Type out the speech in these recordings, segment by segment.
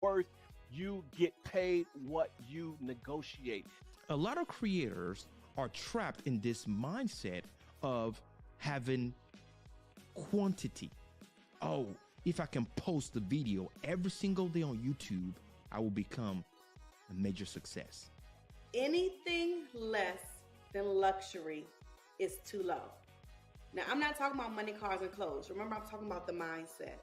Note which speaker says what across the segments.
Speaker 1: worth, you get paid what you negotiate.
Speaker 2: A lot of creators are trapped in this mindset of having quantity. Oh, if I can post the video every single day on YouTube, I will become a major success.
Speaker 3: Anything less than luxury is too low. Now, I'm not talking about money, cars, and clothes. Remember, I'm talking about the mindset,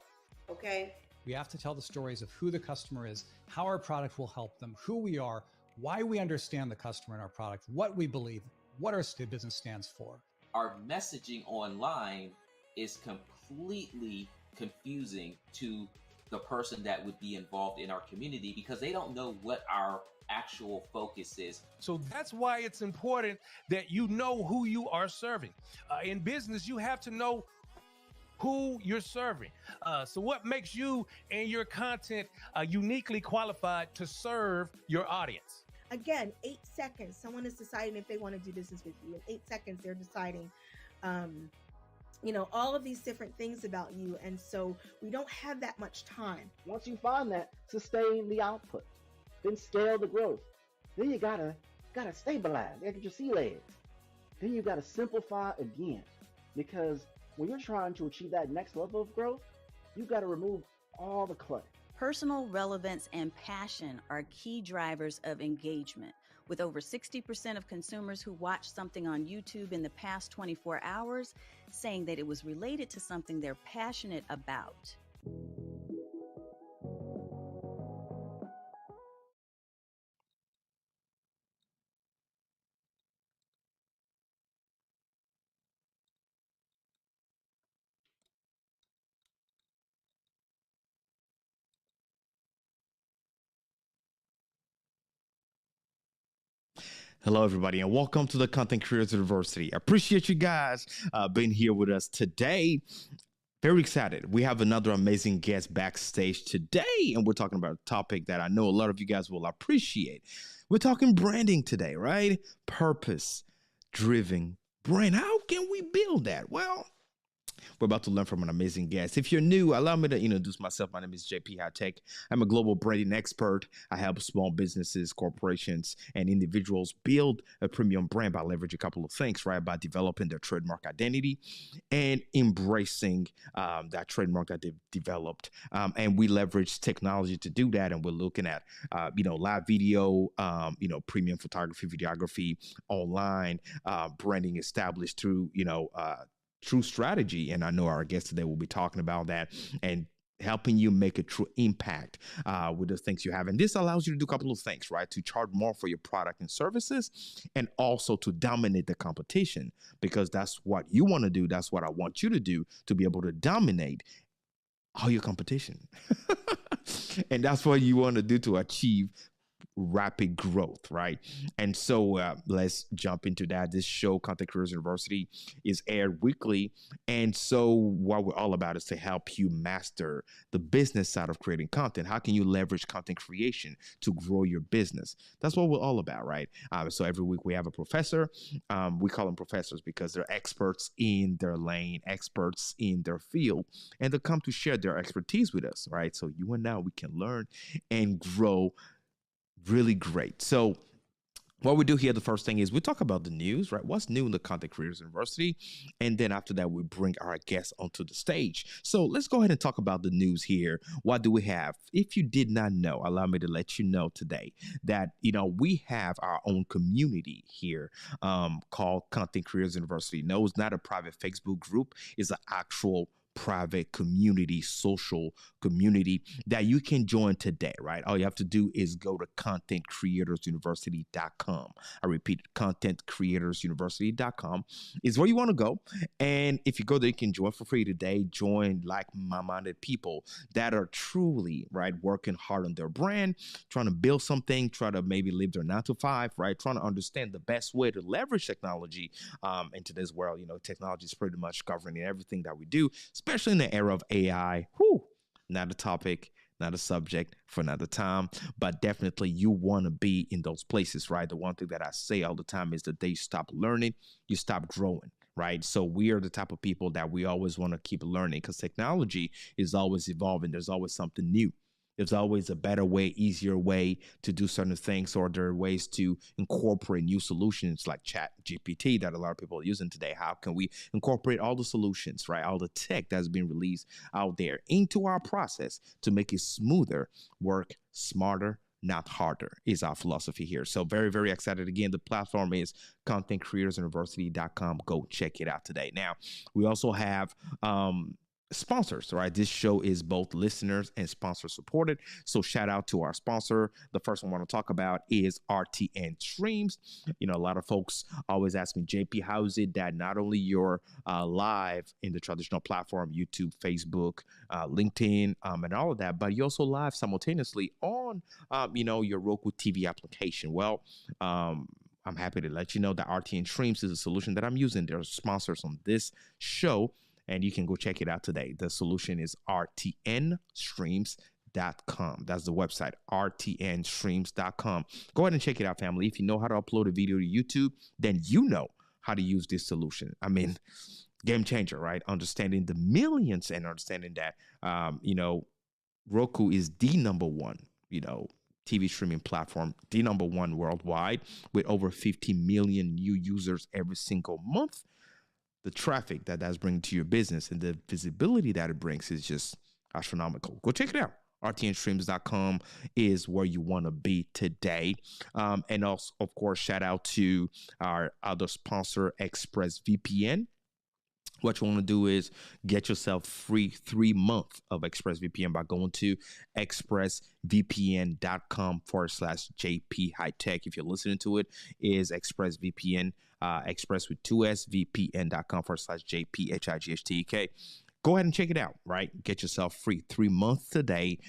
Speaker 3: okay?
Speaker 4: We have to tell the stories of who the customer is, how our product will help them, who we are, why we understand the customer and our product, what we believe, what our business stands for.
Speaker 5: Our messaging online is completely confusing to the person that would be involved in our community because they don't know what our actual focus is.
Speaker 6: So that's why it's important that you know who you are serving. In business, you have to know who you're serving. So what makes you and your content uniquely qualified to serve your audience?
Speaker 7: Again, 8 seconds. Someone is deciding if they want to do business with you. In 8 seconds, they're deciding, all of these different things about you. And so we don't have that much time.
Speaker 8: Once you find that, sustain the output, then scale the growth. Then you gotta stabilize, get your sea legs. Then you gotta simplify again, because when you're trying to achieve that next level of growth, you gotta remove all the clutter.
Speaker 9: Personal relevance and passion are key drivers of engagement. With over 60% of consumers who watched something on YouTube in the past 24 hours saying that it was related to something they're passionate about.
Speaker 2: Hello, everybody, and welcome to the Content Creators University. I appreciate you guys being here with us today. Very excited. We have another amazing guest backstage today, and we're talking about a topic that I know a lot of you guys will appreciate. We're talking branding today, right? Purpose-driven brand. How can we build that? Well, we're about to learn from an amazing guest. If you're new, allow me to introduce myself. My name is JP Hightek. I'm a global branding expert. I help small businesses, corporations, and individuals build a premium brand by leveraging a couple of things, right? By developing their trademark identity and embracing that trademark that they've developed. And we leverage technology to do that. And we're looking at, live video, premium photography, videography, online branding established through, true strategy. And I know our guest today will be talking about that and helping you make a true impact with the things you have. And this allows you to do a couple of things, right? To charge more for your product and services, and also to dominate the competition, because that's what you want to do. That's what I want you to do, to be able to dominate all your competition. And that's what you want to do to achieve rapid growth, right? And so let's jump into that. This show, Content Creators University, is aired weekly. And so what we're all about is to help you master the business side of creating content. How can you leverage content creation to grow your business? That's what we're all about, right? So every week we have a professor. We call them professors because they're experts in their lane, experts in their field, and they come to share their expertise with us, right? So you and I, we can learn and grow really great. So what we do here, the first thing is we talk about the news, right? What's new in the Content Creators University? And then after that, we bring our guests onto the stage. So let's go ahead and talk about the news here. What do we have? If you did not know, allow me to let you know today that, we have our own community here called Content Creators University. No, it's not a private Facebook group. It's an actual private community, social community that you can join today, right? All you have to do is go to contentcreatorsuniversity.com. I repeat, contentcreatorsuniversity.com is where you want to go. And if you go there, you can join for free today. Join like-minded people that are truly, right, working hard on their brand, trying to build something, try to maybe live their 9 to 5, right? Trying to understand the best way to leverage technology in today's world. Technology is pretty much governing everything that we do, especially in the era of AI. Not a topic, not a subject for another time, but definitely you want to be in those places, right? The one thing that I say all the time is that they stop learning, you stop growing, right? So we are the type of people that we always want to keep learning, because technology is always evolving. There's always something new. There's always a better way, easier way to do certain things, or there are ways to incorporate new solutions like Chat GPT that a lot of people are using today. How can we incorporate all the solutions, right? All the tech that's been released out there into our process to make it smoother, work smarter, not harder, is our philosophy here. So very, very excited. Again, the platform is contentcreatorsuniversity.com. Go check it out today. Now, we also have sponsors, right? This show is both listeners and sponsor supported. So shout out to our sponsor. The first one I want to talk about is RTN Streams. You know, a lot of folks always ask me, JP, how is it that not only you're live in the traditional platform, YouTube, Facebook, LinkedIn, and all of that, but you also live simultaneously on, your Roku TV application? Well, I'm happy to let you know that RTN Streams is a solution that I'm using. They're sponsors on this show, and you can go check it out today. The solution is rtnstreams.com. That's the website, rtnstreams.com. Go ahead and check it out, family. If you know how to upload a video to YouTube, then you know how to use this solution. I mean, game changer, right? Understanding the millions and understanding that, Roku is the number one, TV streaming platform, the number one worldwide, with over 50 million new users every single month. The traffic that's bringing to your business and the visibility that it brings is just astronomical. Go check it out. rtnstreams.com is where you want to be today. And also, of course, shout out to our other sponsor, ExpressVPN. What you want to do is get yourself free 3 months of ExpressVPN by going to expressvpn.com/JP Hightek. If you're listening to it, is ExpressVPN, express with 2S, vpn.com/JP Hightek. Go ahead and check it out, right? Get yourself free 3 months today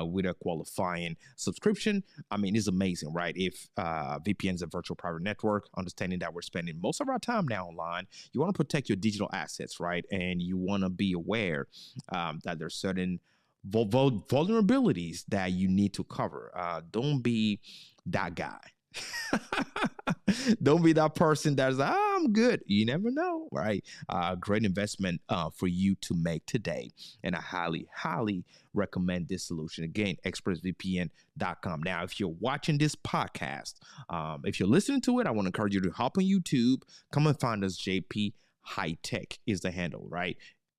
Speaker 2: with a qualifying subscription. I mean, it's amazing, right? If VPN is a virtual private network, understanding that we're spending most of our time now online, you want to protect your digital assets, right? And you want to be aware that there's certain vulnerabilities that you need to cover. Don't be that guy. Don't be that person that's like, I'm good. You never know, right? Great investment for you to make today. And I highly, highly recommend this solution. Again, expressvpn.com. Now, if you're watching this podcast, if you're listening to it, I want to encourage you to hop on YouTube. Come and find us. JP Hightek is the handle, right?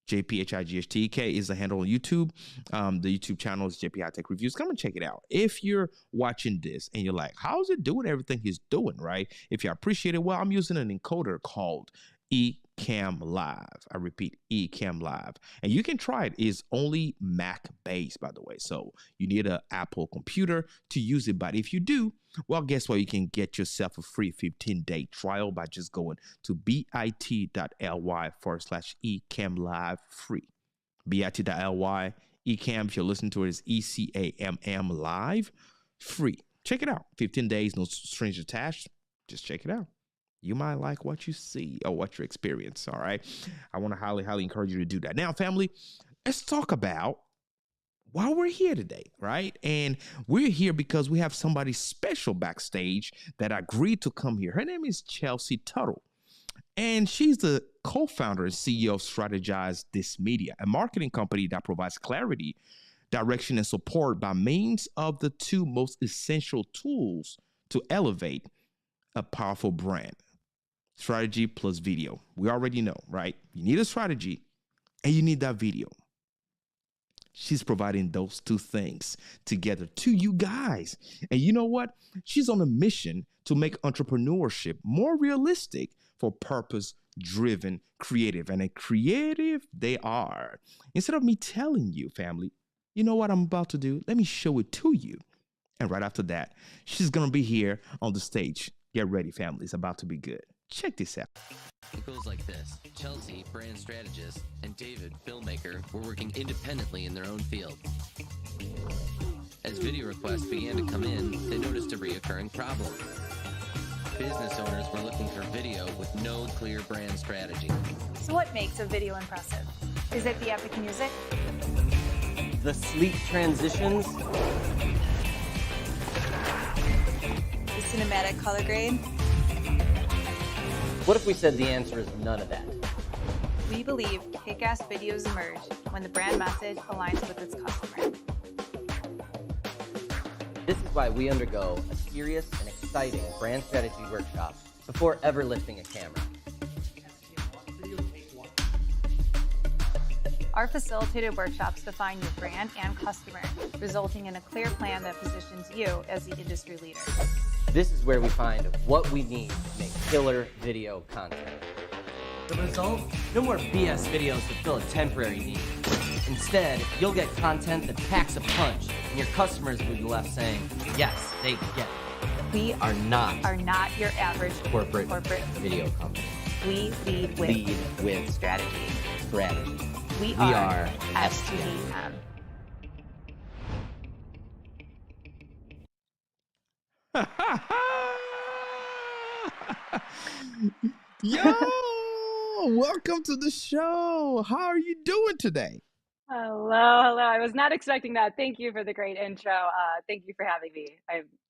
Speaker 2: JP Hightek is the handle on YouTube. The YouTube channel is JP Hightek Reviews. Come and check it out. If you're watching this and you're like, how is it doing everything he's doing, right? If you appreciate it, well, I'm using an encoder called Ecamm Live. I repeat, Ecamm Live. And you can try it. It's only Mac based, by the way. So you need an Apple computer to use it. But if you do, well, guess what? You can get yourself a free 15-day trial by just going to bit.ly/Ecamm Live free. bit.ly Ecamm, if you're listening to it, is ECAMM Live free. Check it out. 15 days, no strings attached. Just check it out. You might like what you see or what you experience, all right? I want to highly, highly encourage you to do that. Now, family, let's talk about why we're here today, right? And we're here because we have somebody special backstage that agreed to come here. Her name is Chelsea Tuttle, and she's the co-founder and CEO of Strategize This Media, a marketing company that provides clarity, direction, and support by means of the two most essential tools to elevate a powerful brand: strategy plus video. We already know, right? You need a strategy and you need that video. She's providing those two things together to you guys. And you know what? She's on a mission to make entrepreneurship more realistic for purpose-driven creative. And a creative they are. Instead of me telling you, family, you know what I'm about to do? Let me show it to you. And right after that, she's going to be here on the stage. Get ready, family. It's about to be good. Check this out.
Speaker 10: It goes like this. Chelsea, brand strategist, and David, filmmaker, were working independently in their own field. As video requests began to come in, they noticed a reoccurring problem. Business owners were looking for video with no clear brand strategy.
Speaker 11: So what makes a video impressive? Is it the epic music?
Speaker 12: The sleek transitions?
Speaker 11: The cinematic color grade?
Speaker 12: What if we said the answer is none of that?
Speaker 11: We believe kick-ass videos emerge when the brand message aligns with its customer.
Speaker 12: This is why we undergo a serious and exciting brand strategy workshop before ever lifting a camera.
Speaker 11: Our facilitated workshops define your brand and customer, resulting in a clear plan that positions you as the industry leader.
Speaker 12: This is where we find what we need to make killer video content. The result? No more BS videos to fill a temporary need. Instead, you'll get content that packs a punch, and your customers will be left saying, yes, they get it.
Speaker 11: We
Speaker 12: are not
Speaker 11: your average
Speaker 12: corporate video company.
Speaker 11: We lead
Speaker 12: with
Speaker 11: strategy. We
Speaker 12: are
Speaker 11: are
Speaker 12: STM.
Speaker 2: Yo, welcome to the show. How are you doing today?
Speaker 11: Hello. I was not expecting that. Thank you for the great intro. Thank you for having me.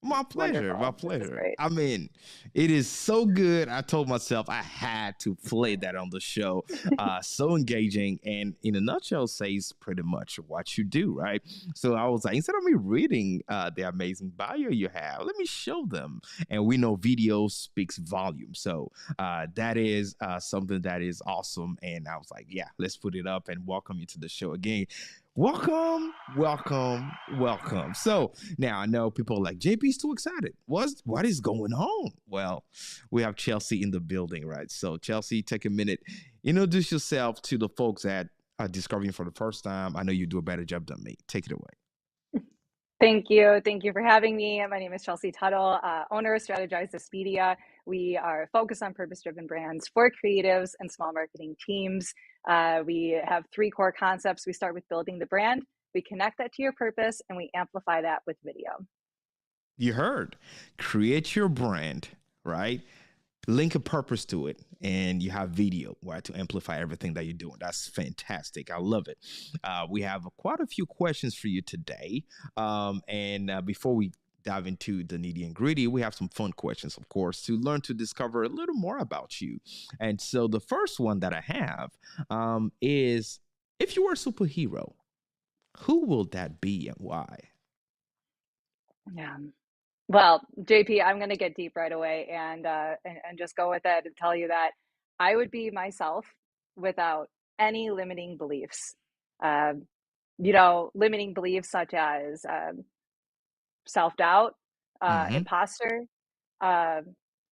Speaker 2: My pleasure.
Speaker 11: Wonderful.
Speaker 2: My pleasure. I mean, it is so good. I told myself I had to play that on the show. So engaging, and in a nutshell, says pretty much what you do, right? So I was like, instead of me reading the amazing bio you have, let me show them. And we know video speaks volume. So that is something that is awesome. And I was like, yeah, let's put it up and welcome you to the show again. Welcome. So now I know people are like, JP's too excited. What is going on? Well, we have Chelsea in the building, right? So Chelsea, take a minute, introduce yourself to the folks that are discovering for the first time. I know you do a better job than me. Take it away.
Speaker 11: Thank you. Thank you for having me. My name is Chelsea Tuttle, owner of Strategize Media. We are focused on purpose-driven brands for creatives and small marketing teams. We have 3 core concepts. We start with building the brand. We connect that to your purpose, and we amplify that with video.
Speaker 2: You heard. Create your brand, right? Link a purpose to it, and you have video, right, to amplify everything that you're doing. That's fantastic. I love it. We have quite a few questions for you today. And before we dive into the nitty and gritty, we have some fun questions, of course, to learn to discover a little more about you. And so the first one that I have is, if you were a superhero, who will that be and why?
Speaker 11: Yeah. Well, JP, I'm going to get deep right away and just go with it and tell you that I would be myself without any limiting beliefs. Limiting beliefs such as self-doubt, imposter,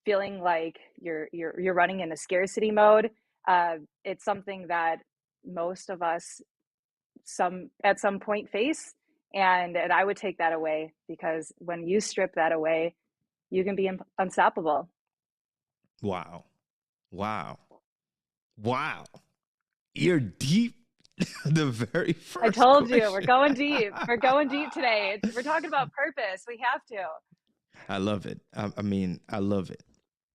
Speaker 11: feeling like you're running in a scarcity mode. It's something that most of us at some point face. And I would take that away, because when you strip that away, you can be unstoppable.
Speaker 2: Wow. You're deep. The very first
Speaker 11: I told
Speaker 2: question.
Speaker 11: you, we're going deep. We're going deep today. We're talking about purpose. We have to.
Speaker 2: I love it. I mean, I love it.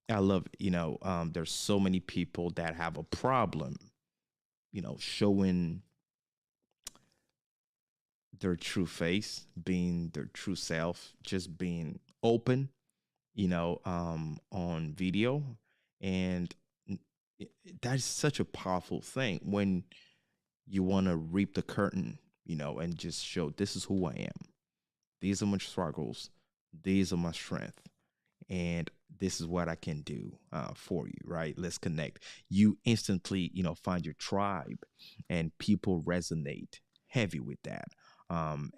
Speaker 2: There's so many people that have a problem, showing their true face, being their true self, just being open, on video. And that's such a powerful thing when you want to reap the curtain, and just show, this is who I am. These are my struggles. These are my strengths. And this is what I can do for you, right? Let's connect. You instantly, find your tribe, and people resonate heavy with that.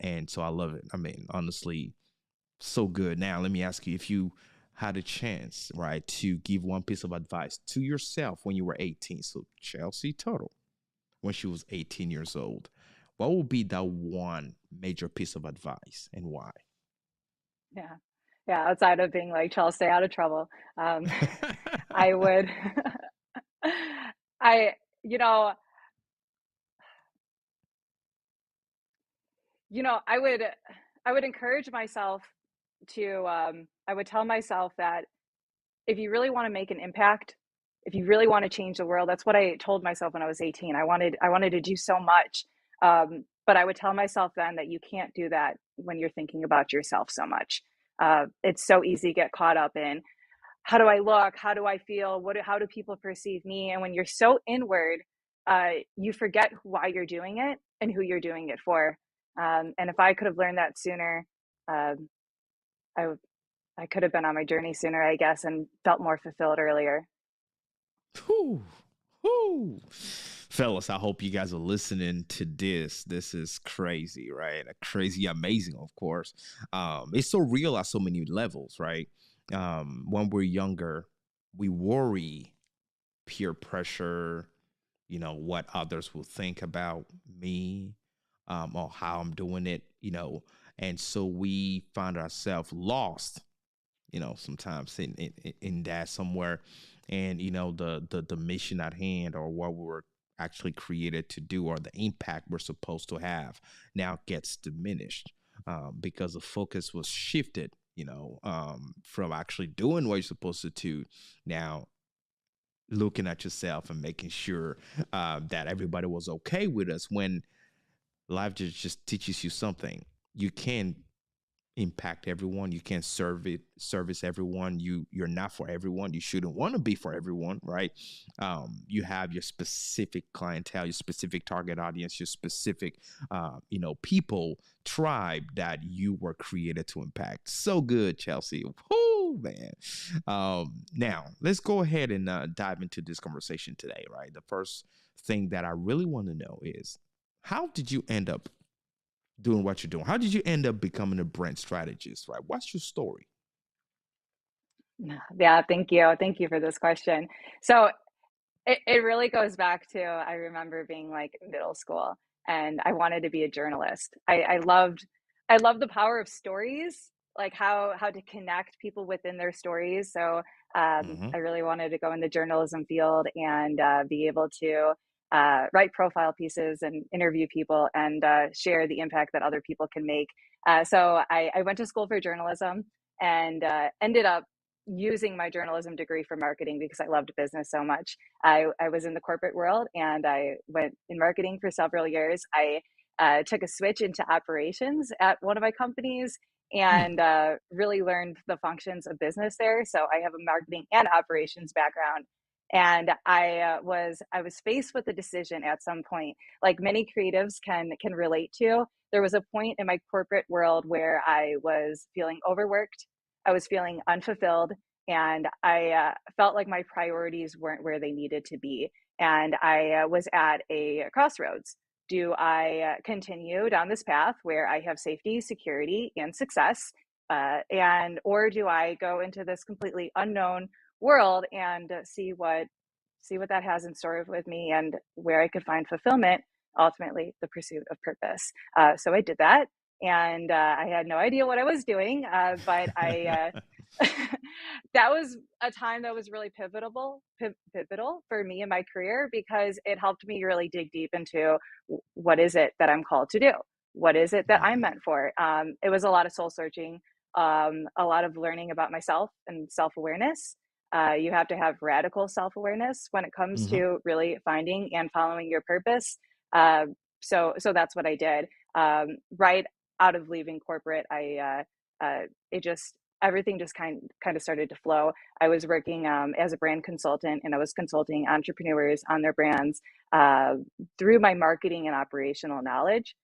Speaker 2: And so I love it. I mean, honestly, so good. Now, let me ask you, if you had a chance, right, to give one piece of advice to yourself when you were 18, so Chelsea Tuttle, when she was 18 years old, what would be that one major piece of advice, and why?
Speaker 11: Yeah. Outside of being like, Chelsea, stay out of trouble. I would, I would encourage myself to, I would tell myself that if you really want to make an impact, if you really want to change the world, that's what I told myself when I was 18. I wanted to do so much. But I would tell myself then that you can't do that when you're thinking about yourself so much. It's so easy to get caught up in, how do I look? How do I feel? How do people perceive me? And when you're so inward, you forget why you're doing it and who you're doing it for. And if I could have learned that sooner, I could have been on my journey sooner, I guess, and felt more fulfilled earlier.
Speaker 2: Whew, whew. Fellas, I hope you guys are listening to this. This is crazy, right? Crazy, amazing, of course. It's so real at so many levels, right? When we're younger, we worry, peer pressure, what others will think about me, or how I'm doing it, and so we find ourselves lost, sometimes in that somewhere, and the mission at hand, or what we were actually created to do, or the impact we're supposed to have, now gets diminished, because the focus was shifted, from actually doing what you're supposed to do, now looking at yourself and making sure that everybody was okay with us, when life just teaches you something. You can't impact everyone. You can't service everyone. You're not for everyone. You shouldn't want to be for everyone, right? You have your specific clientele, your specific target audience, your specific, people, tribe that you were created to impact. So good, Chelsea. Whoo, man. Now let's go ahead and dive into this conversation today, right? The first thing that I really want to know is, how did you end up doing what you're doing? How did you end up becoming a brand strategist, right? What's your story?
Speaker 11: Yeah, thank you. Thank you for this question. So it really goes back to, I remember being like middle school and I wanted to be a journalist. I loved the power of stories, like how to connect people within their stories. So I really wanted to go in the journalism field and be able to write profile pieces and interview people and share the impact that other people can make. So I went to school for journalism and ended up using my journalism degree for marketing because I loved business so much. I was in the corporate world and I went in marketing for several years. I took a switch into operations at one of my companies and really learned the functions of business there. So I have a marketing and operations background. And I was faced with a decision at some point, like many creatives can relate to. There was a point in my corporate world where I was feeling overworked, I was feeling unfulfilled, and I felt like my priorities weren't where they needed to be. And I was at a crossroads. Do I continue down this path where I have safety, security, and success, or do I go into this completely unknown world and see what that has in store with me and where I could find fulfillment, ultimately the pursuit of purpose. So I did that, and I had no idea what I was doing, but I that was a time that was really pivotal for me in my career because it helped me really dig deep into what is it that I'm called to do? What is it that I'm meant for? It was a lot of soul searching, a lot of learning about myself and self-awareness. You have to have radical self-awareness when it comes to really finding and following your purpose. So that's what I did. Right out of leaving corporate, everything just kind of started to flow. I was working as a brand consultant, and I was consulting entrepreneurs on their brands through my marketing and operational knowledge.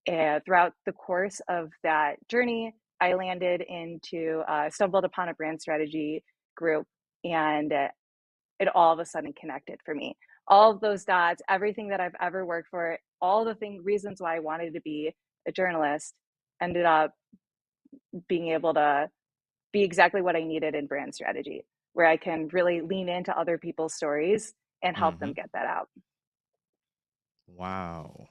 Speaker 11: And throughout the course of that journey, I stumbled upon a brand strategy group, and it all of a sudden connected for me. All of those dots, everything that I've ever worked for, all the reasons why I wanted to be a journalist ended up being able to be exactly what I needed in brand strategy, where I can really lean into other people's stories and help them get that out.
Speaker 2: Wow.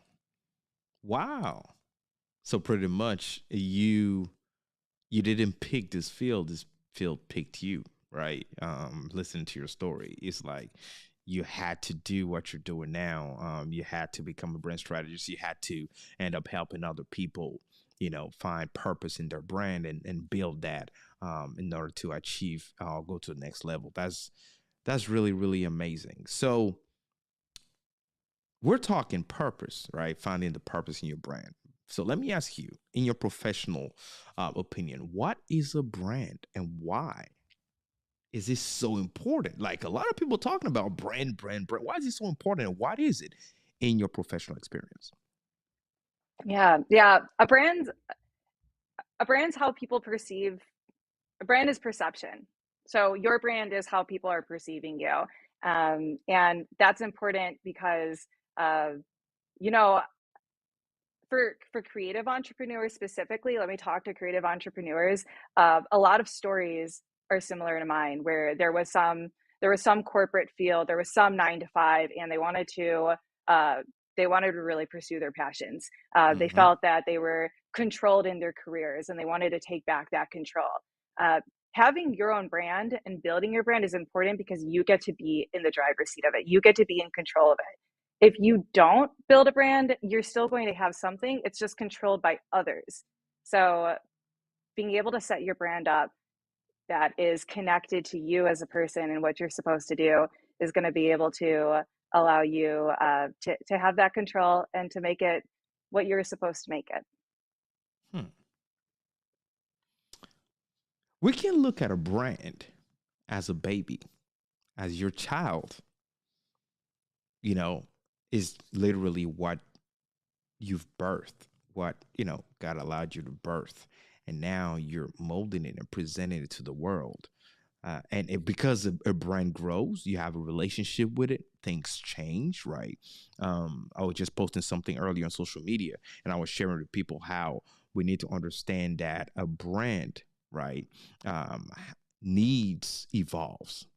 Speaker 2: So pretty much you didn't pick this field. This field picked you, right? Listening to your story, it's like you had to do what you're doing now. You had to become a brand strategist. You had to end up helping other people, find purpose in their brand and build that in order to achieve, go to the next level. That's really, really amazing. So we're talking purpose, right? Finding the purpose in your brand. So let me ask you, in your professional opinion, what is a brand and why is this so important? Like a lot of people talking about brand. Why is it so important and what is it in your professional experience?
Speaker 11: Yeah. A brand's how people perceive brand is perception. So your brand is how people are perceiving you. And that's important because, you know, for creative entrepreneurs specifically, let me talk to creative entrepreneurs. A lot of stories are similar to mine, where there was some corporate field, there was some 9 to 5, and they wanted to really pursue their passions. They felt that they were controlled in their careers, and they wanted to take back that control. Having your own brand and building your brand is important because you get to be in the driver's seat of it. You get to be in control of it. If you don't build a brand, you're still going to have something. It's just controlled by others. So being able to set your brand up that is connected to you as a person and what you're supposed to do is going to be able to allow you to have that control and to make it what you're supposed to make it.
Speaker 2: We can look at a brand as a baby, as your child, you know, is literally what you've birthed, what, you know, God allowed you to birth. And now you're molding it and presenting it to the world. Because a brand grows, you have a relationship with it, things change, right? I was just posting something earlier on social media, and I was sharing with people how we need to understand that a brand, right, needs evolves.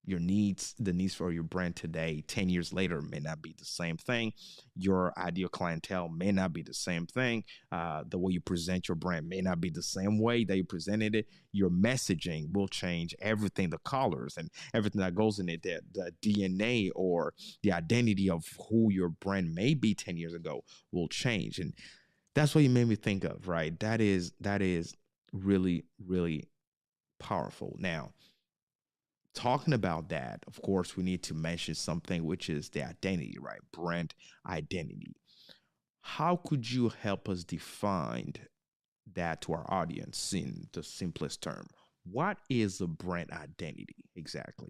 Speaker 2: Your needs, the needs for your brand today, 10 years later, may not be the same thing. Your ideal clientele may not be the same thing. The way you present your brand may not be the same way that you presented it. Your messaging will change, everything, the colors and everything that goes in it, the DNA or the identity of who your brand may be 10 years ago will change. And that's what you made me think of, right? That is really, really powerful. Now, talking about that, of course, we need to mention something, which is the identity, right? Brand identity. How could you help us define that to our audience in the simplest term? What is a brand identity exactly?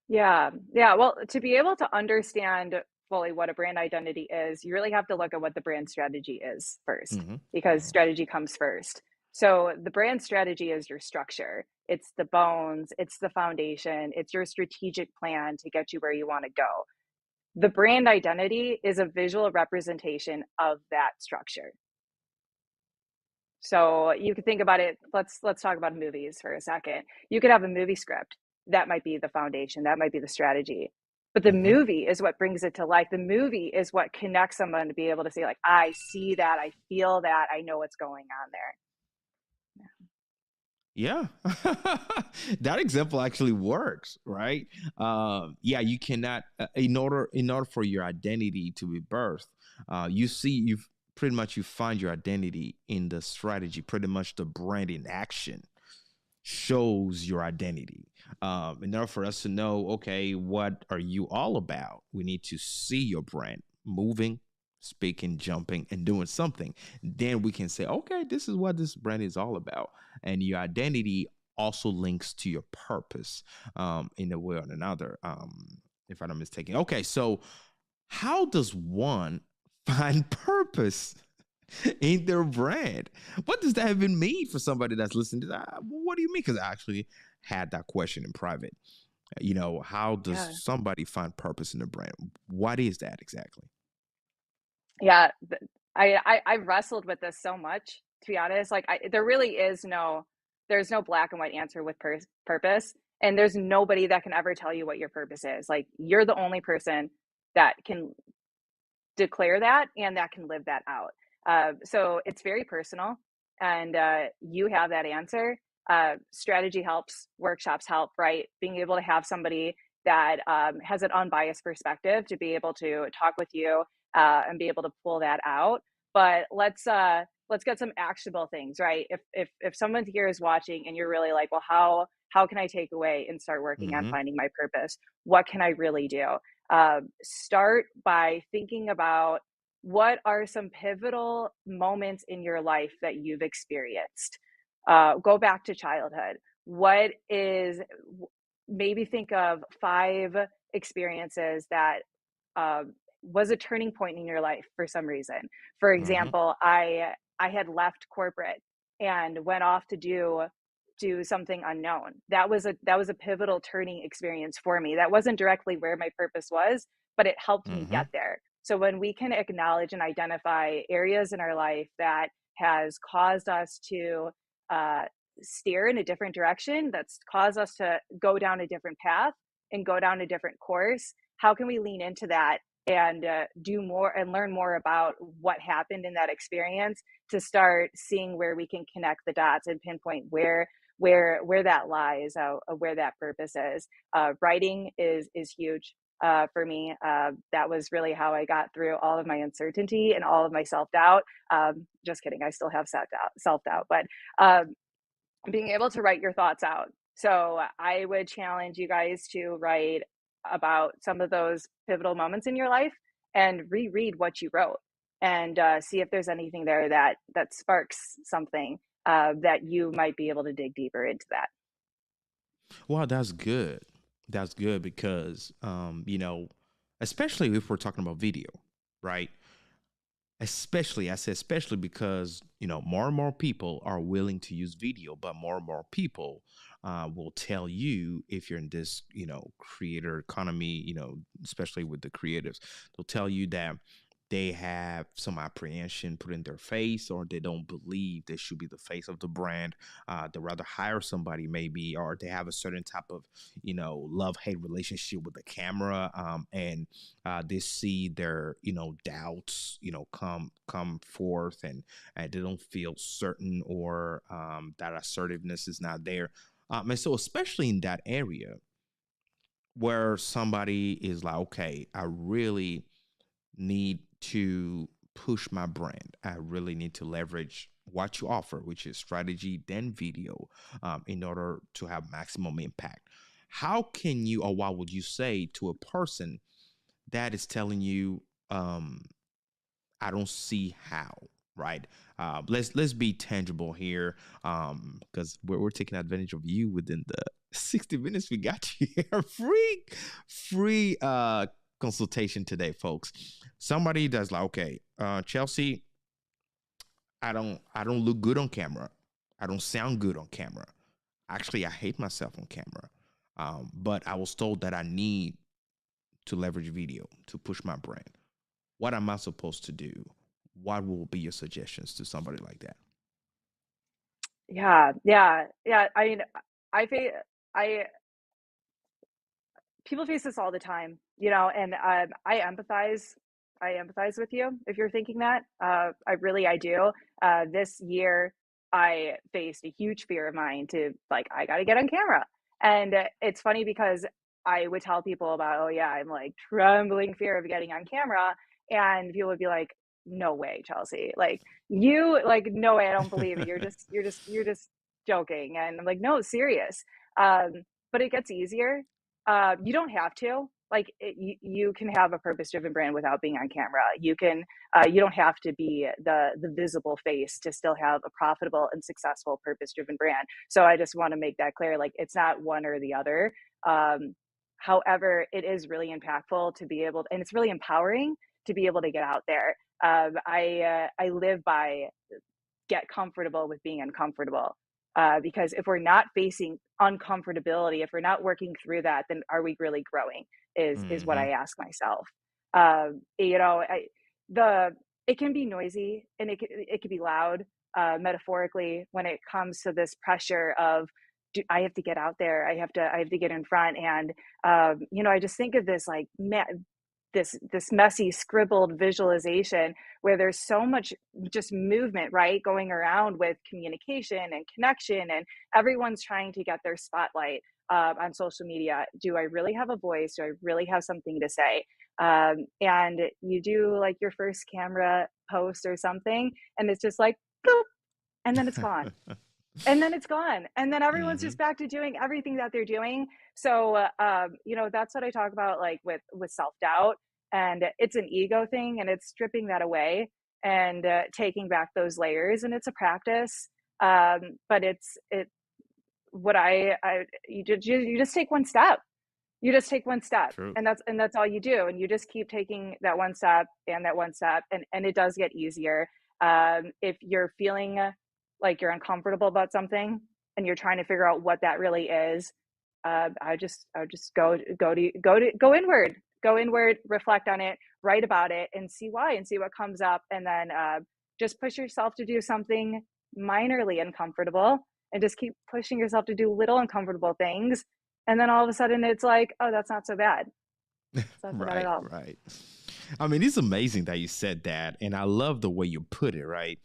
Speaker 11: Yeah. Well, to be able to understand fully what a brand identity is, you really have to look at what the brand strategy is first, because strategy comes first. So the brand strategy is your structure. It's the bones, it's the foundation, it's your strategic plan to get you where you want to go. The brand identity is a visual representation of that structure. So you could think about it. Let's talk about movies for a second. You could have a movie script. That might be the foundation. That might be the strategy. But the movie is what brings it to life. The movie is what connects someone to be able to say, like, I see that, I feel that, I know what's going on there.
Speaker 2: Yeah, that example actually works, right? You cannot, in order for your identity to be birthed, you find your identity in the strategy. Pretty much the brand in action shows your identity. In order for us to know, okay, what are you all about? We need to see your brand moving, speaking, jumping, and doing something. Then we can say, okay, this is what this brand is all about. And your identity also links to your purpose in a way or another, if I'm not mistaken. Okay, so how does one find purpose in their brand? What does that even mean for somebody that's listening to that? What do you mean? Because I actually had that question in private. You know, how does somebody find purpose in their brand? What is that exactly?
Speaker 11: Yeah, I wrestled with this so much, to be honest. Like, there really is there's no black and white answer with purpose, and there's nobody that can ever tell you what your purpose is. Like, you're the only person that can declare that and that can live that out. So it's very personal, and you have that answer. Strategy helps, workshops help, right? Being able to have somebody that has an unbiased perspective to be able to talk with you and be able to pull that out. But let's get some actionable things, right? If someone here is watching and you're really like, well, how can I take away and start working on finding my purpose? What can I really do? Start by thinking about what are some pivotal moments in your life that you've experienced. Go back to childhood. Maybe think of 5 experiences that was a turning point in your life for some reason. For example, I had left corporate and went off to to something unknown. That was a pivotal turning experience for me. That wasn't directly where my purpose was, but it helped me get there. So when we can acknowledge and identify areas in our life that has caused us to steer in a different direction, that's caused us to go down a different path and go down a different course, how can we lean into that and do more and learn more about what happened in that experience to start seeing where we can connect the dots and pinpoint where that lies, where that purpose is. Writing is huge for me. That was really how I got through all of my uncertainty and all of my self-doubt. Just kidding, I still have self-doubt, but being able to write your thoughts out. So I would challenge you guys to write about some of those pivotal moments in your life and reread what you wrote and see if there's anything there that sparks something that you might be able to dig deeper into that.
Speaker 2: Wow, that's good. That's good because, especially if we're talking about video, right? Especially because, more and more people are willing to use video, but more and more people will tell you, if you're in this, creator economy, especially with the creatives, they'll tell you that they have some apprehension put in their face, or they don't believe they should be the face of the brand. They'd rather hire somebody maybe, or they have a certain type of, love-hate relationship with the camera. And they see their, doubts, come forth, and they don't feel certain, or that assertiveness is not there. And so especially in that area where somebody is like, okay, I really need to push my brand. I really need to leverage what you offer, which is strategy, then video, in order to have maximum impact. How can you, or what would you say to a person that is telling you, I don't see how, right? Let's be tangible here, because we're taking advantage of you within the 60 minutes we got you here. Free consultation today, folks. Somebody that's like, okay, Chelsea, I don't look good on camera. I don't sound good on camera. Actually, I hate myself on camera. But I was told that I need to leverage video to push my brand. What am I supposed to do? What will be your suggestions to somebody like that?
Speaker 11: Yeah. I mean, people face this all the time, and I empathize with you if you're thinking that. I do. This year, I faced a huge fear of mine to, like, I got to get on camera. And it's funny because I would tell people about, oh yeah, I'm like trembling fear of getting on camera. And people would be like, no way, Chelsea. Like, no way, I don't believe it. You're just joking. And I'm like, no, serious. But it gets easier. You don't have to. You can have a purpose-driven brand without being on camera. You don't have to be the visible face to still have a profitable and successful purpose-driven brand. So I just want to make that clear. Like, it's not one or the other. However, it is really impactful to be able, and it's really empowering to be able to get out there. I live by get comfortable with being uncomfortable. Because if we're not facing uncomfortability, if we're not working through that, then are we really growing? Is what I ask myself. It can be noisy and it can be loud, metaphorically, when it comes to this pressure of, I have to get out there. I have to get in front. And I just think of this like this messy scribbled visualization where there's so much just movement, right, going around with communication and connection, and everyone's trying to get their spotlight on social media. Do I really have a voice? Do I really have something to say? And you do like your first camera post or something, and it's just like, boop, and then it's gone. And then it's gone. And then everyone's just back to doing everything that they're doing. So, that's what I talk about, like with self-doubt, and it's an ego thing, and it's stripping that away and taking back those layers. And it's a practice. But you just take one step. You just take one step. True. And that's all you do. And you just keep taking that one step and that one step. And it does get easier. If you're feeling like you're uncomfortable about something, and you're trying to figure out what that really is, I would just go inward, reflect on it, write about it, and see why, and see what comes up, and then just push yourself to do something minorly uncomfortable, and just keep pushing yourself to do little uncomfortable things, and then all of a sudden it's like, oh, that's not so bad. It's not so bad at all.
Speaker 2: Right. I mean, it's amazing that you said that, and I love the way you put it. Right,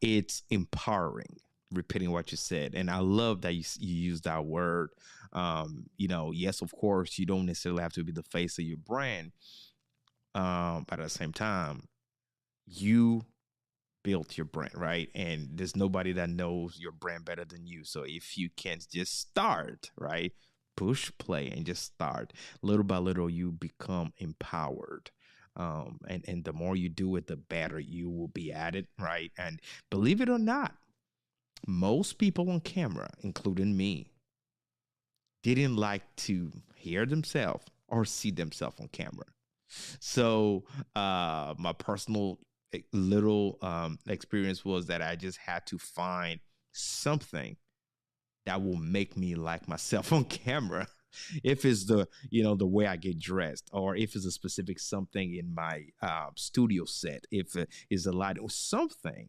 Speaker 2: it's empowering. Repeating what you said, and I love that you use that word. Yes, of course, you don't necessarily have to be the face of your brand, but at the same time, you built your brand, right? And there's nobody that knows your brand better than you. So if you can just start, right, push play and just start little by little, you become empowered. And the more you do it, the better you will be at it, right? And believe it or not, most people on camera, including me, didn't like to hear themselves or see themselves on camera. So my personal little experience was that I just had to find something that will make me like myself on camera. If it's the way I get dressed, or if it's a specific something in my studio set, if it's a light or something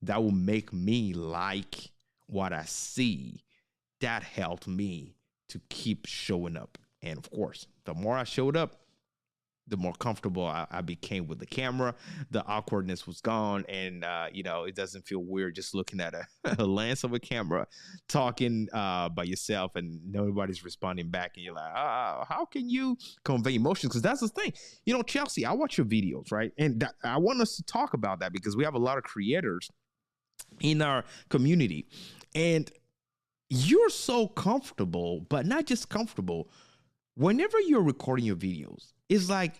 Speaker 2: that will make me like what I see, that helped me to keep showing up. And of course, the more I showed up, the more comfortable I became with the camera. The awkwardness was gone, and it doesn't feel weird just looking at a lens of a camera, talking by yourself, and nobody's responding back, and you're like, how can you convey emotions? Because that's the thing, Chelsea, I watch your videos, right? And I want us to talk about that, because we have a lot of creators in our community, and you're so comfortable, but not just comfortable. Whenever you're recording your videos, it's like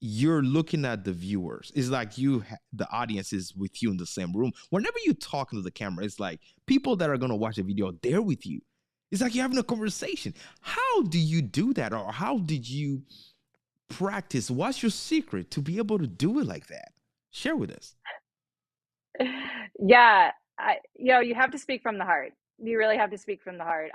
Speaker 2: you're looking at the viewers. It's like the audience is with you in the same room. Whenever you talk into the camera, it's like people that are going to watch the video, they're with you. It's like you're having a conversation. How do you do that? Or how did you practice? What's your secret to be able to do it like that? Share with us.
Speaker 11: Yeah, you have to speak from the heart. You really have to speak from the heart.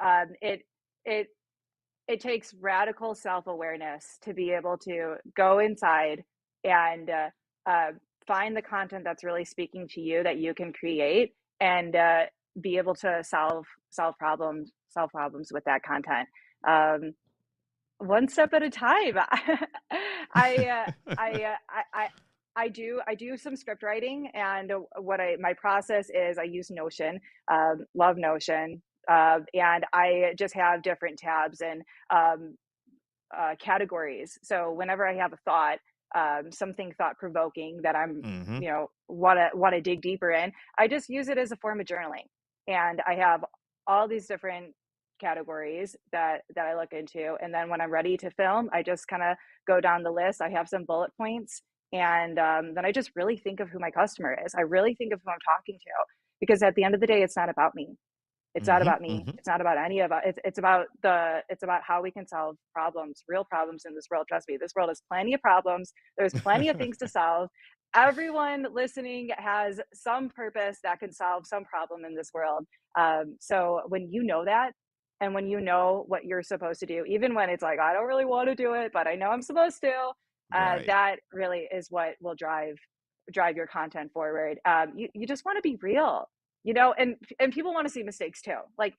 Speaker 11: It takes radical self-awareness to be able to go inside and find the content that's really speaking to you, that you can create, and be able to solve problems with that content, one step at a time. I do some script writing, and my process is I use Notion, love Notion. And I just have different tabs and categories. So whenever I have a thought, something thought provoking that I'm, want to dig deeper in, I just use it as a form of journaling. And I have all these different categories that I look into. And then when I'm ready to film, I just kind of go down the list. I have some bullet points, and then I just really think of who my customer is. I really think of who I'm talking to, because at the end of the day, it's not about me. It's not about me. It's not about any of it. It's about how we can solve problems, real problems in this world. Trust me, this world has plenty of problems. There's plenty of things to solve. Everyone listening has some purpose that can solve some problem in this world. So when you know that, and when you know what you're supposed to do, even when it's like, I don't really want to do it, but I know I'm supposed to, right, that really is what will drive your content forward. You just want to be real. And people want to see mistakes too. Like,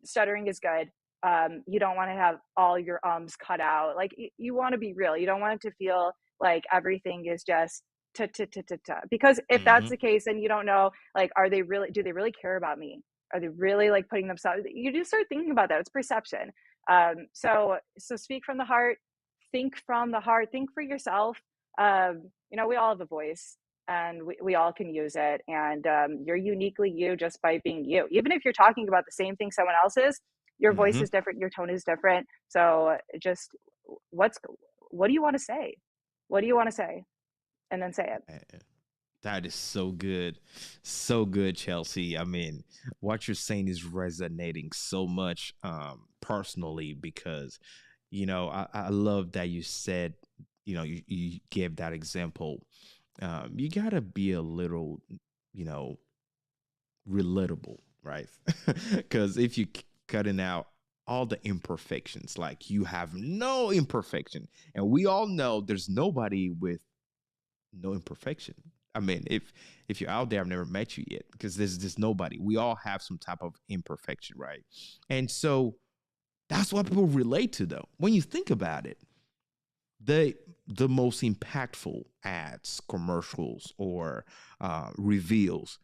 Speaker 11: stuttering is good. You don't want to have all your ums cut out. Like, you want to be real. You don't want it to feel like everything is just because if that's the case, then you don't know, like, do they really care about me? Are they really like putting themselves? You just start thinking about that. It's perception. So speak from the heart, think from the heart, think for yourself. We all have a voice, and we all can use it. And you're uniquely you just by being you. Even if you're talking about the same thing someone else is, your voice is different, your tone is different. So just what do you want to say? What do you want to say? And then say it.
Speaker 2: That is so good. So good, Chelsea. I mean, what you're saying is resonating so much personally, because, I love that you said, you gave that example. You got to be a little, relatable, right? Because if you cutting out all the imperfections, like you have no imperfection, and we all know there's nobody with no imperfection. I mean, if you're out there, I've never met you yet, because there's nobody. We all have some type of imperfection, right? And so that's what people relate to, though. When you think about it, the most impactful ads, commercials, or reveals.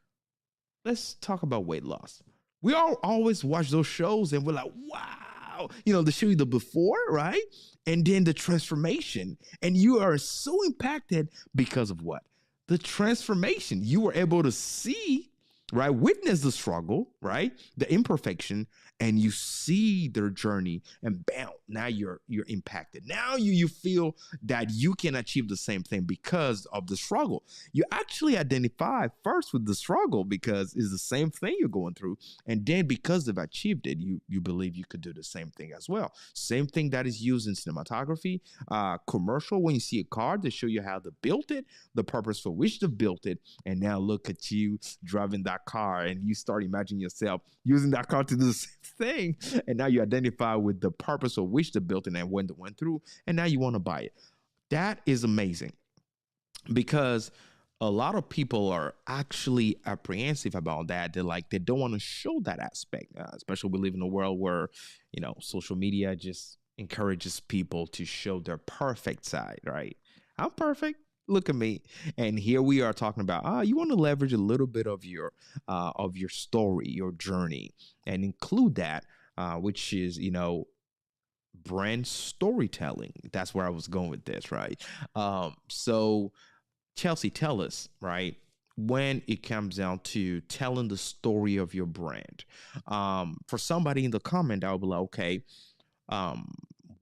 Speaker 2: Let's talk about weight loss. We all always watch those shows and we're like, wow, they show you the before, right? And then the transformation. And you are so impacted because of what? The transformation. You were able to see, right? Witness the struggle, right? The imperfection, and you see their journey, and bam, now you're impacted. Now you feel that you can achieve the same thing because of the struggle. You actually identify first with the struggle because it's the same thing you're going through, and then because they've achieved it, you believe you could do the same thing as well. Same thing that is used in cinematography, commercial. When you see a car, they show you how they built it, the purpose for which they built it, and now look at you driving that car, and you start imagining yourself using that car to do the same thing, and now you identify with the purpose of which they built it and when they went through, and now you want to buy it. That is amazing, because a lot of people are actually apprehensive about that. They don't want to show that aspect, especially we live in a world where social media just encourages people to show their perfect side, right? I'm perfect. Look at me. And here we are talking about, you want to leverage a little bit of your story, your journey, and include that, which is, brand storytelling. That's where I was going with this, right? So Chelsea, tell us, right, when it comes down to telling the story of your brand, for somebody in the comment, I'll be like, okay,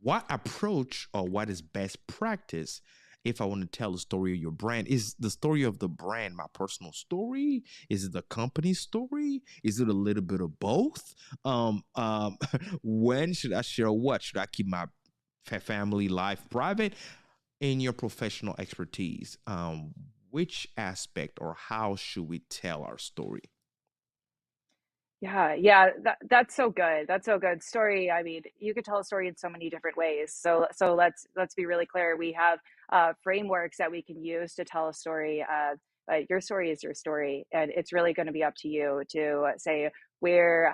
Speaker 2: what approach or what is best practice if I want to tell the story of your brand? Is the story of the brand my personal story? Is it the company's story? Is it a little bit of both? When should I share what? Should I keep my family life private? In your professional expertise, which aspect or how should we tell our story?
Speaker 11: Yeah, that's so good. That's so good. Story, I mean, you could tell a story in so many different ways. So let's be really clear. We have frameworks that we can use to tell a story. But your story is your story, and it's really going to be up to you to say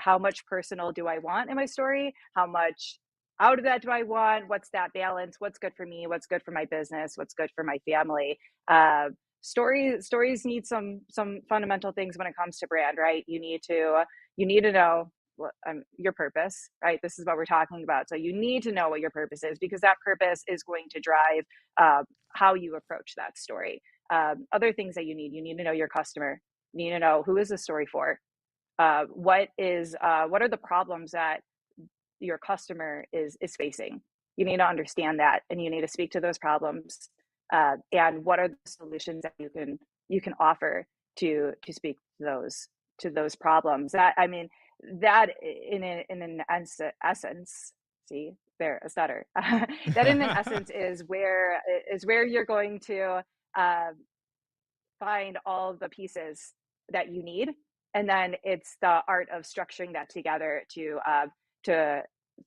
Speaker 11: how much personal do I want in my story? How much out of that do I want? What's that balance? What's good for me? What's good for my business? What's good for my family? Stories need some fundamental things when it comes to brand, right? You need to know your purpose, right? This is what we're talking about. So you need to know what your purpose is, because that purpose is going to drive how you approach that story. Other things that you need to know your customer. You need to know, who is the story for? What are the problems that your customer is facing? You need to understand that, and you need to speak to those problems. And what are the solutions that you can offer to speak to those problems? That in an essence, see there, a stutter. That in an essence is where you're going to find all the pieces that you need, and then it's the art of structuring that together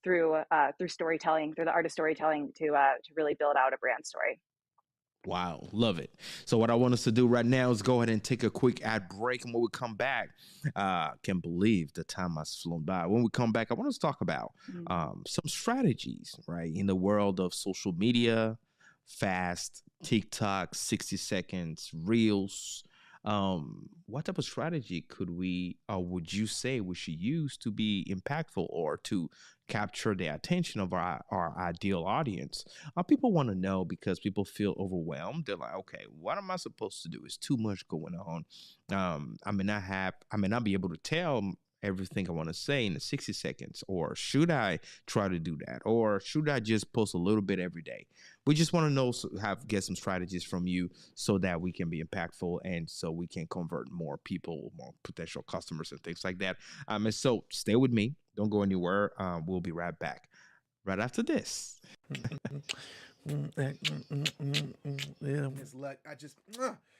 Speaker 11: through storytelling, through the art of storytelling, to really build out a brand story.
Speaker 2: Wow, love it. So what I want us to do right now is go ahead and take a quick ad break, and when we come back, can't believe the time has flown by. When we come back, I want us to talk about some strategies, right, in the world of social media, fast, TikTok, 60 seconds, Reels. What type of strategy could we, or would you say we should use to be impactful or to capture the attention of our ideal audience? People want to know, because people feel overwhelmed. They're like, okay, what am I supposed to do? It's too much going on. I may not be able to tell everything I want to say in the 60 seconds, or should I try to do that, or should I just post a little bit every day? We just want to know, get some strategies from you so that we can be impactful, and so we can convert more people, more potential customers, and things like that. And so stay with me, don't go anywhere. We'll be right back right after this.
Speaker 1: It's like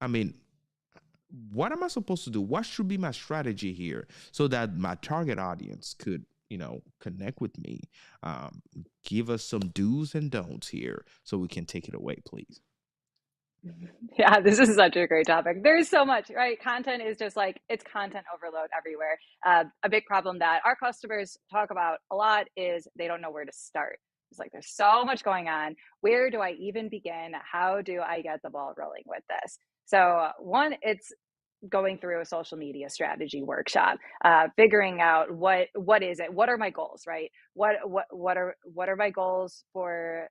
Speaker 2: I mean, what am I supposed to do? What should be my strategy here so that my target audience could, connect with me? Give us some do's and don'ts here so we can take it away, please.
Speaker 11: Yeah, this is such a great topic. There's so much, right? Content is just like, it's content overload everywhere. A big problem that our customers talk about a lot is they don't know where to start. It's like, there's so much going on. Where do I even begin? How do I get the ball rolling with this? So one, it's going through a social media strategy workshop, figuring out what is it? What are my goals, right? What are my goals for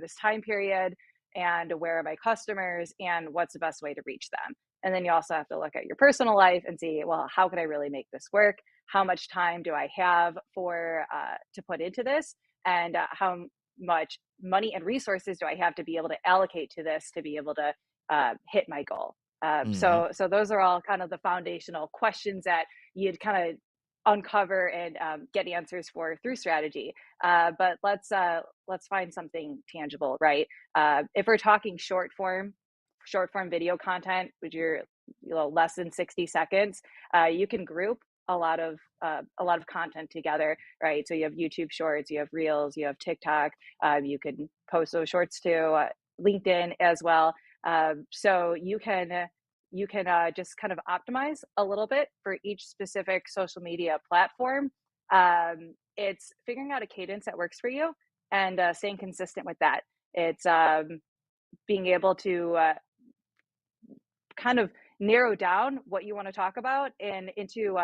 Speaker 11: this time period? And where are my customers, and what's the best way to reach them? And then you also have to look at your personal life and see, well, how can I really make this work? How much time do I have for to put into this? And how much money and resources do I have to be able to allocate to this to be able to hit my goal? So those are all kind of the foundational questions that you'd kind of uncover and get answers for through strategy. But let's find something tangible, right? If we're talking short form video content, which you're less than 60 seconds, you can group a lot of content together, right? So you have YouTube Shorts, you have Reels, you have TikTok. You can post those shorts to LinkedIn as well. So you can just kind of optimize a little bit for each specific social media platform. It's figuring out a cadence that works for you and staying consistent with that. It's being able to kind of narrow down what you want to talk about and into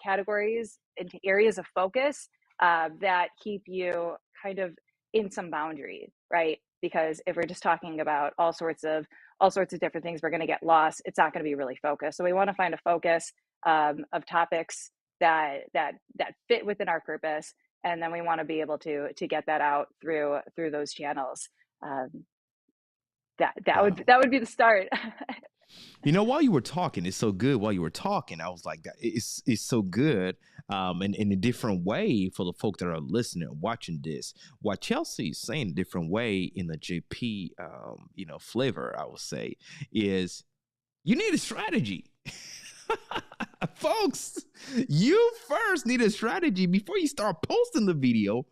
Speaker 11: categories, into areas of focus that keep you kind of in some boundary, right? Because if we're just talking about all sorts of different things, we're going to get lost. It's not going to be really focused. So we want to find a focus of topics that fit within our purpose, and then we want to be able to get that out through those channels. That would be the start.
Speaker 2: While you were talking, it's so good. While you were talking, I was like, it's so good. In a different way for the folk that are listening and watching this. What Chelsea is saying a different way in the JP, flavor, I would say, is you need a strategy. Folks, you first need a strategy before you start posting the video.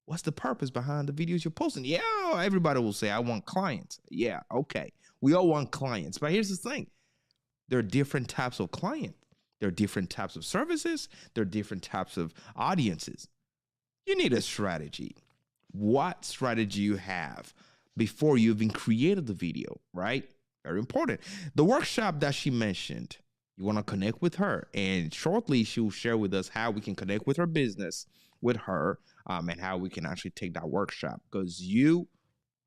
Speaker 2: What's the purpose behind the videos you're posting? Yeah, everybody will say, I want clients. Yeah, okay. We all want clients. But here's the thing. There are different types of clients. There are different types of services. There are different types of audiences. You need a strategy. What strategy you have before you even created the video, right? Very important. The workshop that she mentioned, you want to connect with her. And shortly, she will share with us how we can connect with her business, with her, and how we can actually take that workshop, because you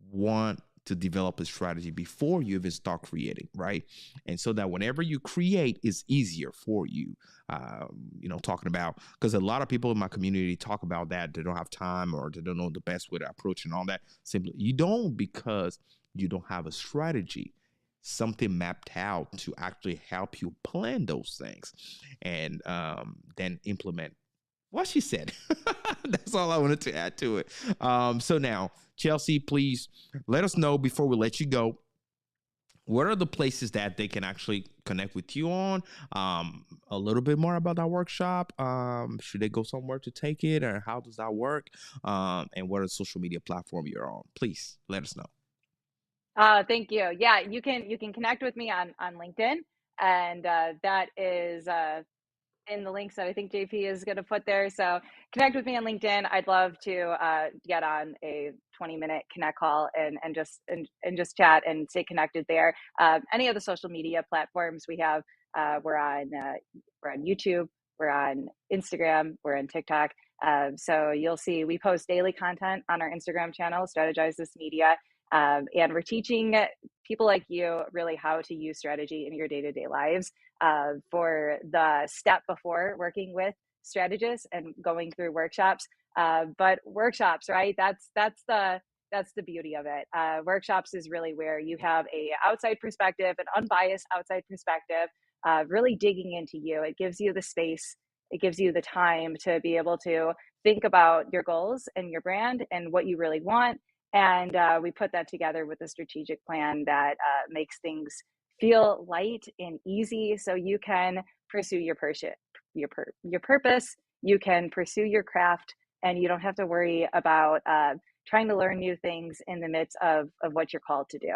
Speaker 2: want to develop a strategy before you even start creating, right? And so that whenever you create, it's easier for you. Talking about, because a lot of people in my community talk about that. They don't have time, or they don't know the best way to approach and all that. Simply, you don't, because you don't have a strategy, something mapped out to actually help you plan those things and then implement what she said. That's all I wanted to add to it. So now, Chelsea, please let us know before we let you go, what are the places that they can actually connect with you on? A little bit more about that workshop. Should they go somewhere to take it, or how does that work? And what are the social media platform you're on? Please let us know.
Speaker 11: Thank you. Yeah, you can connect with me on LinkedIn, and that is in the links that I think JP is going to put there. So connect with me on LinkedIn. I'd love to get on a 20-minute connect call and just chat and stay connected there. Any of the social media platforms we have, we're on YouTube, we're on Instagram, we're on TikTok. So you'll see we post daily content on our Instagram channel, Strategize This Media. And we're teaching people like you really how to use strategy in your day-to-day lives for the step before working with strategists and going through workshops. But workshops, right? That's the beauty of it. Workshops is really where you have a outside perspective, an unbiased outside perspective, really digging into you. It gives you the space. It gives you the time to be able to think about your goals and your brand and what you really want, And we put that together with a strategic plan that makes things feel light and easy, so you can pursue your purpose. You can pursue your craft, and you don't have to worry about trying to learn new things in the midst of what you're called to do.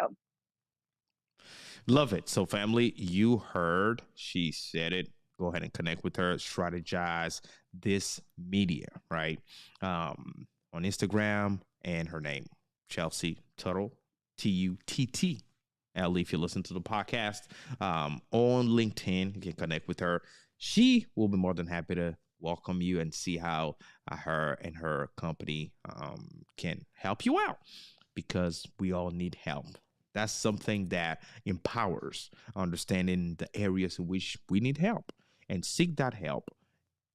Speaker 2: Love it. So family, you heard, she said it. Go ahead and connect with her. Strategize this media, right? On Instagram, and her name, Chelsea Tuttle, Tuttl. If you listen to the podcast on LinkedIn, you can connect with her. She will be more than happy to welcome you and see how her and her company can help you out, because we all need help. That's something that empowers understanding the areas in which we need help and seek that help.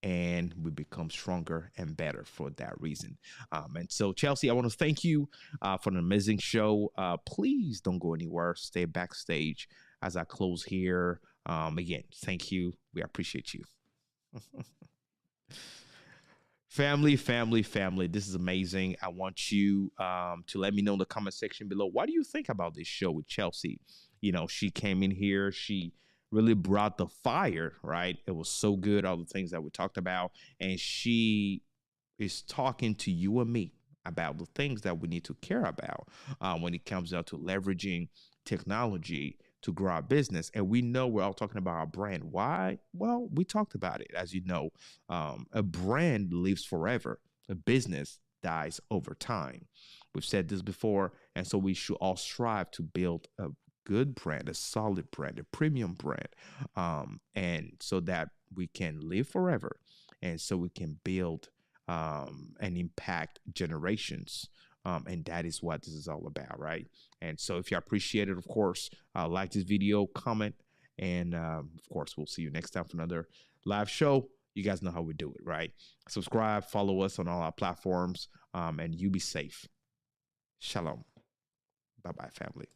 Speaker 2: And we become stronger and better for that reason. And so, Chelsea, I want to thank you for an amazing show. Please don't go anywhere. Stay backstage as I close here. Again, thank you. We appreciate you. Family. This is amazing. I want you to let me know in the comment section below. What do you think about this show with Chelsea? You know, she came in here. She really brought the fire, right? It was so good, all the things that we talked about. And she is talking to you and me about the things that we need to care about when it comes down to leveraging technology to grow our business. And we know we're all talking about our brand. Why? Well, we talked about it. As you know, a brand lives forever. A business dies over time. We've said this before. And so we should all strive to build a good brand, a solid brand, a premium brand, and so that we can live forever, and so we can build and impact generations, and that is what this is all about, right? And so if you appreciate it, of course, like this video, comment, and of course, we'll see you next time for another live show. You guys know how we do it, right? Subscribe, follow us on all our platforms, and you be safe. Shalom. Bye-bye, family.